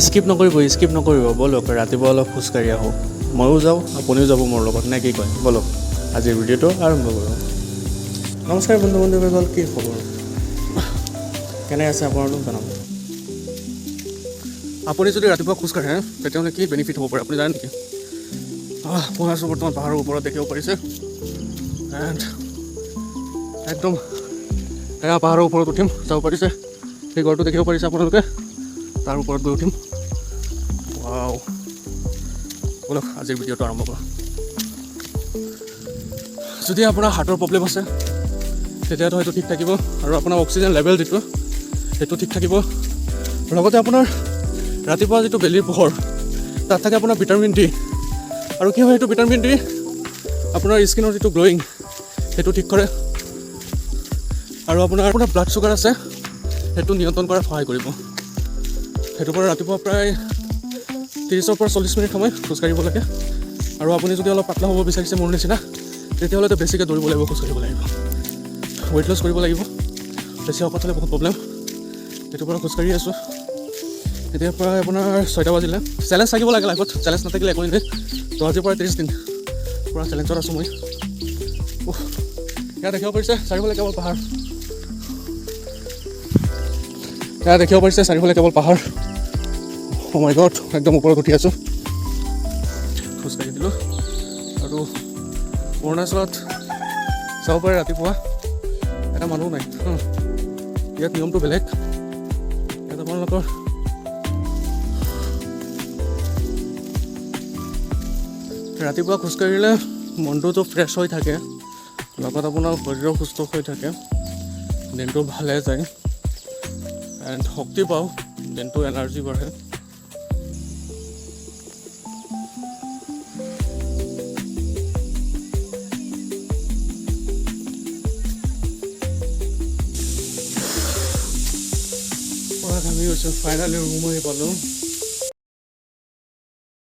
skip নকৰিব ব'লক ৰাতিপুৱা অলপ খোজকাঢ়ি আহোঁ ময়ো যাওঁ আপুনিও যাব মোৰ লগত নে কি কয় ব'লক আজিৰ ভিডিঅ'টো আৰম্ভ কৰোঁ নমস্কাৰ বন্ধু বান্ধৱীসকল কি খবৰ কেনে আছে আপোনালোক জনাব আপুনি যদি ৰাতিপুৱা খোজকাঢ়ে তেতিয়াহ'লে কি বেনিফিট হ'ব পাৰে আপুনি জানে নেকি মই আছোঁ বৰ্তমান পাহাৰৰ ওপৰত দেখিব পাৰিছে এণ্ড একদম এয়া পাহাৰৰ ওপৰত উঠিম যাব পাৰিছে সেই ঘৰটো দেখিব পাৰিছে আপোনালোকে তাৰ ওপৰত গৈ উঠিম ৱাও ব'লক আজিৰ ভিডিঅ'টো আৰম্ভ কৰোঁ যদি আপোনাৰ হাৰ্টৰ প্ৰব্লেম আছে তেতিয়াতো হয়তো ঠিক থাকিব আৰু আপোনাৰ অক্সিজেন লেভেল যিটো সেইটো ঠিক থাকিব লগতে আপোনাৰ ৰাতিপুৱা যিটো বেলিৰ পোহৰ তাত থাকে আপোনাৰ ভিটামিন ডি আৰু কি হয় সেইটো ভিটামিন ডি আপোনাৰ স্কিনৰ যিটো গ্ল'য়িং সেইটো ঠিক কৰে আৰু আপোনাৰ ব্লাড চুগাৰ আছে সেইটো নিয়ন্ত্ৰণ কৰাত সহায় কৰিব সেইটোৰ পৰা ৰাতিপুৱা প্ৰায় 30 পৰা 40 মিনিট সময় খোজকাঢ়িব লাগে আৰু আপুনি যদি অলপ পাতলা হ'ব বিচাৰিছে মোৰ নিচিনা তেতিয়াহ'লেতো বেছিকৈ দৌৰিব লাগিব খোজকাঢ়িব লাগিব ৱেইট লছ কৰিব লাগিব বেছি শকত হ'লে বহুত প্ৰব্লেম সেইটোৰ পৰা খোজকাঢ়ি আছোঁ এতিয়াৰ পৰা আপোনাৰ 6টা বাজিলে চেলেঞ্জ থাকিব লাগে লাইফত চেলেঞ্জ নাথাকিলে একো নিদিয়ে তো আজিৰ পৰা 30 দিন পূৰা চেলেঞ্জত আছোঁ মই ইয়াত দেখিব পাৰিছে চাৰিওফালে কেৱল পাহাৰ মাই গড একদম ওপৰত উঠি আছোঁ খোজকাঢ়ি দিলোঁ আৰু অৰুণাচলত চাব পাৰে ৰাতিপুৱা এটা মানুহ নাই ইয়াত নিয়মটো বেলেগ ইয়াত আপোনালোকৰ ৰাতিপুৱা খোজকাঢ়িলে মনটোতো ফ্ৰেছ হৈ থাকে লগত আপোনাৰ শৰীৰো সুস্থ হৈ থাকে দিনটো ভালে যায় এণ্ড শক্তি পাওঁ দিনটো এনাৰ্জি বাঢ়ে ঘামি গৈছোঁ ফাইনেলি ৰুম আহি পালোঁ